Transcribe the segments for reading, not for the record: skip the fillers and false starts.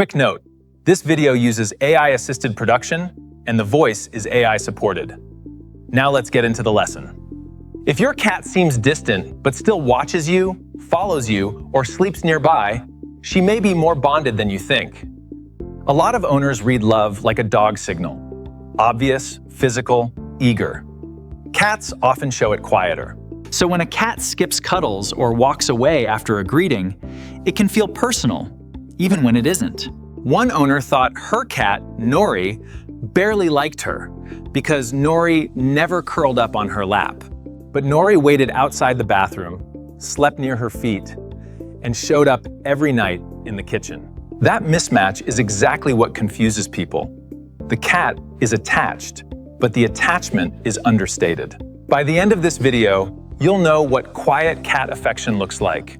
Quick note, this video uses AI-assisted production, and the voice is AI-supported. Now let's get into the lesson. If your cat seems distant but still watches you, follows you, or sleeps nearby, she may be more bonded than you think. A lot of owners read love like a dog signal: obvious, physical, eager. Cats often show it quieter. So when a cat skips cuddles or walks away after a greeting, it can feel personal, even when it isn't. One owner thought her cat, Nori, barely liked her because Nori never curled up on her lap. But Nori waited outside the bathroom, slept near her feet, and showed up every night in the kitchen. That mismatch is exactly what confuses people. The cat is attached, but the attachment is understated. By the end of this video, you'll know what quiet cat affection looks like,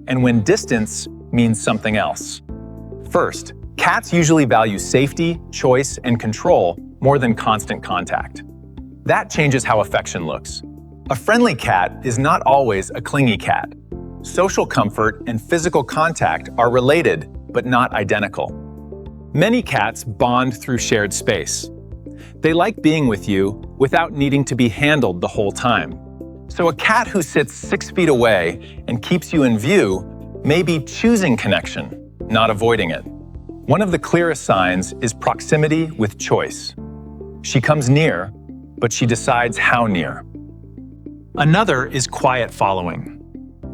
and when distance means something else. First, cats usually value safety, choice, and control more than constant contact. That changes how affection looks. A friendly cat is not always a clingy cat. Social comfort and physical contact are related, but not identical. Many cats bond through shared space. They like being with you without needing to be handled the whole time. So a cat who sits 6 feet away and keeps you in view may be choosing connection, not avoiding it. One of the clearest signs is proximity with choice. She comes near, but she decides how near. Another is quiet following.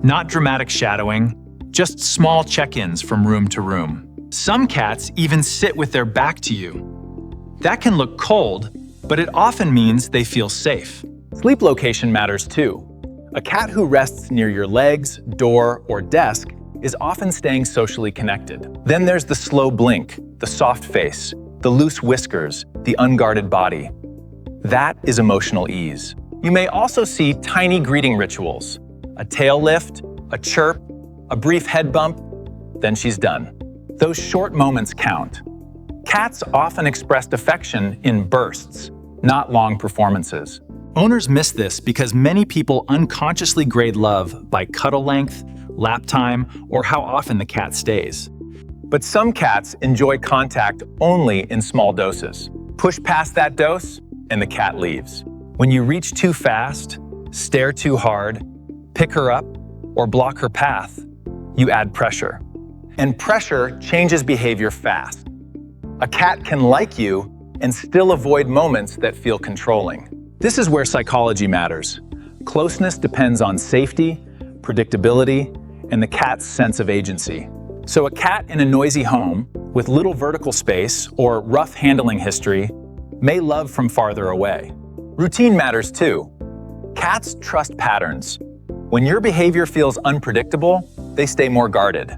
Not dramatic shadowing, just small check-ins from room to room. Some cats even sit with their back to you. That can look cold, but it often means they feel safe. Sleep location matters too. A cat who rests near your legs, door, or desk is often staying socially connected. Then there's the slow blink, the soft face, the loose whiskers, the unguarded body. That is emotional ease. You may also see tiny greeting rituals: a tail lift, a chirp, a brief head bump, then she's done. Those short moments count. Cats often expressed affection in bursts, not long performances. Owners miss this because many people unconsciously grade love by cuddle length, lap time, or how often the cat stays. But some cats enjoy contact only in small doses. Push past that dose, and the cat leaves. When you reach too fast, stare too hard, pick her up, or block her path, you add pressure. And pressure changes behavior fast. A cat can like you and still avoid moments that feel controlling. This is where psychology matters. Closeness depends on safety, predictability, and the cat's sense of agency. So a cat in a noisy home with little vertical space or rough handling history may love from farther away. Routine matters too. Cats trust patterns. When your behavior feels unpredictable, they stay more guarded.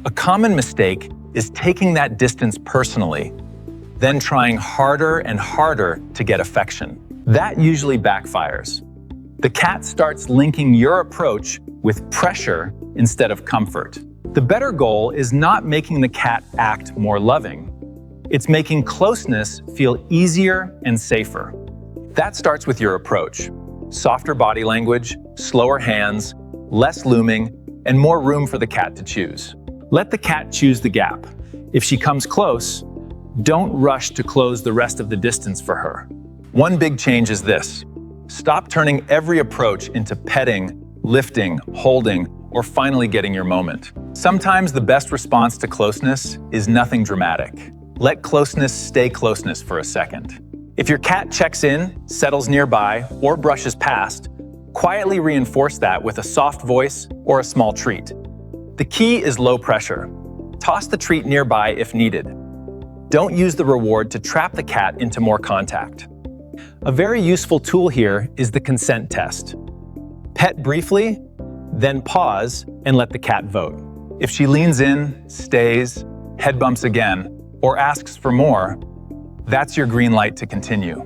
A common mistake is taking that distance personally, then trying harder and harder to get affection. That usually backfires. The cat starts linking your approach with pressure instead of comfort. The better goal is not making the cat act more loving. It's making closeness feel easier and safer. That starts with your approach. Softer body language, slower hands, less looming, and more room for the cat to choose. Let the cat choose the gap. If she comes close, don't rush to close the rest of the distance for her. One big change is this: stop turning every approach into petting, lifting, holding, or finally getting your moment. Sometimes the best response to closeness is nothing dramatic. Let closeness stay closeness for a second. If your cat checks in, settles nearby, or brushes past, quietly reinforce that with a soft voice or a small treat. The key is low pressure. Toss the treat nearby if needed. Don't use the reward to trap the cat into more contact. A very useful tool here is the consent test. Pet briefly, then pause and let the cat vote. If she leans in, stays, head bumps again, or asks for more, that's your green light to continue.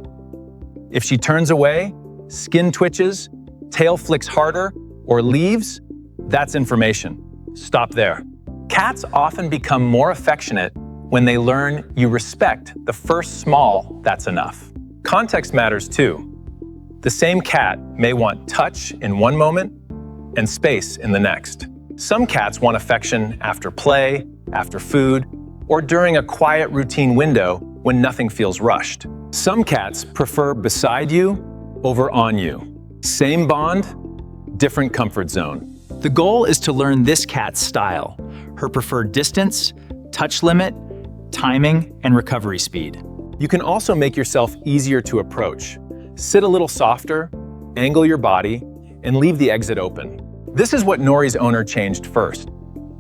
If she turns away, skin twitches, tail flicks harder, or leaves, that's information. Stop there. Cats often become more affectionate when they learn you respect the first small "that's enough." Context matters too. The same cat may want touch in one moment and space in the next. Some cats want affection after play, after food, or during a quiet routine window when nothing feels rushed. Some cats prefer beside you over on you. Same bond, different comfort zone. The goal is to learn this cat's style, her preferred distance, touch limit, timing, and recovery speed. You can also make yourself easier to approach. Sit a little softer, angle your body, and leave the exit open. This is what Nori's owner changed first.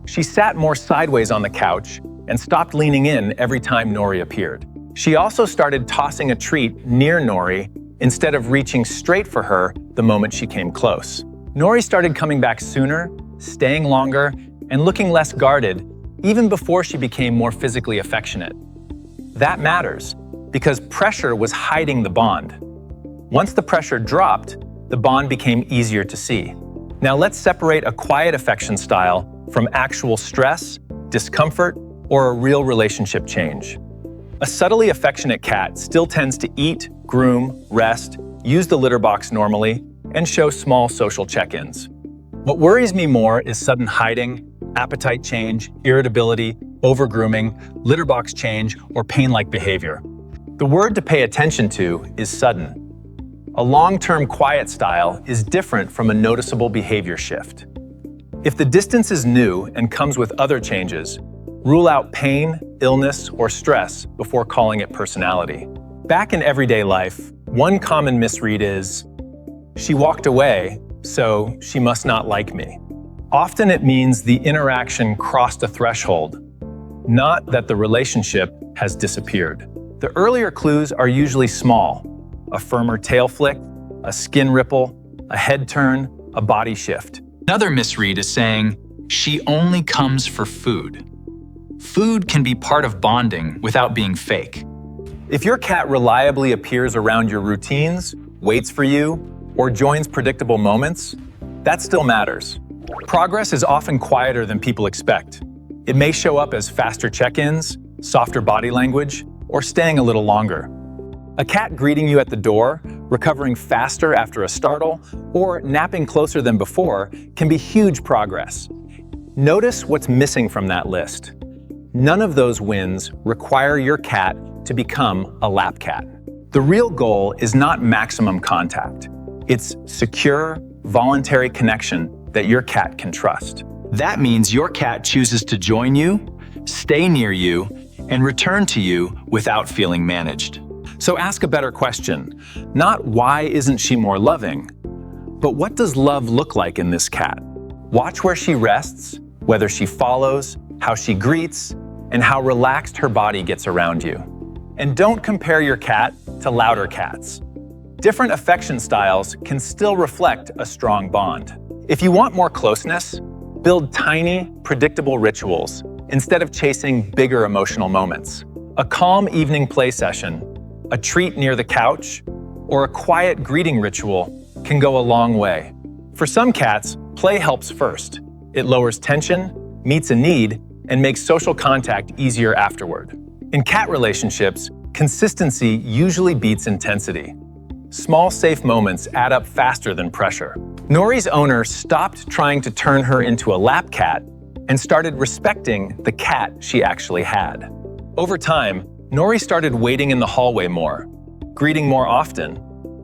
She sat more sideways on the couch and stopped leaning in every time Nori appeared. She also started tossing a treat near Nori instead of reaching straight for her the moment she came close. Nori started coming back sooner, staying longer, and looking less guarded even before she became more physically affectionate. That matters because pressure was hiding the bond. Once the pressure dropped, the bond became easier to see. Now let's separate a quiet affection style from actual stress, discomfort, or a real relationship change. A subtly affectionate cat still tends to eat, groom, rest, use the litter box normally, and show small social check-ins. What worries me more is sudden hiding, appetite change, irritability, over-grooming, litter box change, or pain-like behavior. The word to pay attention to is sudden. A long-term quiet style is different from a noticeable behavior shift. If the distance is new and comes with other changes, rule out pain, illness, or stress before calling it personality. Back in everyday life, one common misread is, "She walked away, so she must not like me." Often it means the interaction crossed a threshold, not that the relationship has disappeared. The earlier clues are usually small: a firmer tail flick, a skin ripple, a head turn, a body shift. Another misread is saying, "She only comes for food." Food can be part of bonding without being fake. If your cat reliably appears around your routines, waits for you, or joins predictable moments, that still matters. Progress is often quieter than people expect. It may show up as faster check-ins, softer body language, or staying a little longer. A cat greeting you at the door, recovering faster after a startle, or napping closer than before can be huge progress. Notice what's missing from that list. None of those wins require your cat to become a lap cat. The real goal is not maximum contact. It's secure, voluntary connection that your cat can trust. That means your cat chooses to join you, stay near you, and return to you without feeling managed. So ask a better question. Not why isn't she more loving, but what does love look like in this cat? Watch where she rests, whether she follows, how she greets, and how relaxed her body gets around you. And don't compare your cat to louder cats. Different affection styles can still reflect a strong bond. If you want more closeness, build tiny, predictable rituals instead of chasing bigger emotional moments. A calm evening play session, a treat near the couch, or a quiet greeting ritual can go a long way. For some cats, play helps first. It lowers tension, meets a need, and makes social contact easier afterward. In cat relationships, consistency usually beats intensity. Small, safe moments add up faster than pressure. Nori's owner stopped trying to turn her into a lap cat and started respecting the cat she actually had. Over time, Nori started waiting in the hallway more, greeting more often,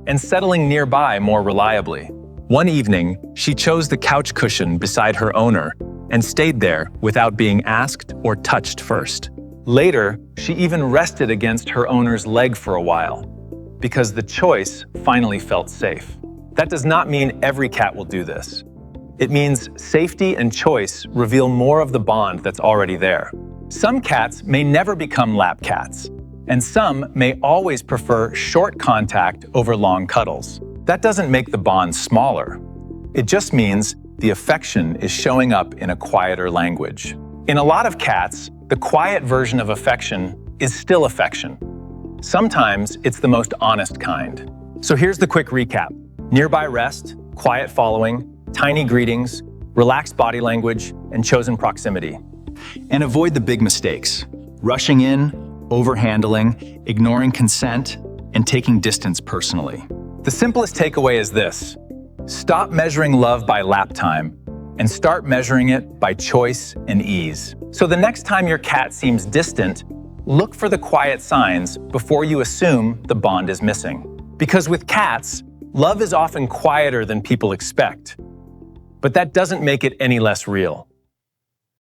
and settling nearby more reliably. One evening, she chose the couch cushion beside her owner and stayed there without being asked or touched first. Later, she even rested against her owner's leg for a while, because the choice finally felt safe. That does not mean every cat will do this. It means safety and choice reveal more of the bond that's already there. Some cats may never become lap cats, and some may always prefer short contact over long cuddles. That doesn't make the bond smaller. It just means the affection is showing up in a quieter language. In a lot of cats, the quiet version of affection is still affection. Sometimes it's the most honest kind. So here's the quick recap. Nearby rest, quiet following, tiny greetings, relaxed body language, and chosen proximity. And avoid the big mistakes: rushing in, overhandling, ignoring consent, and taking distance personally. The simplest takeaway is this: stop measuring love by lap time and start measuring it by choice and ease. So the next time your cat seems distant, look for the quiet signs before you assume the bond is missing. Because with cats, love is often quieter than people expect. But that doesn't make it any less real.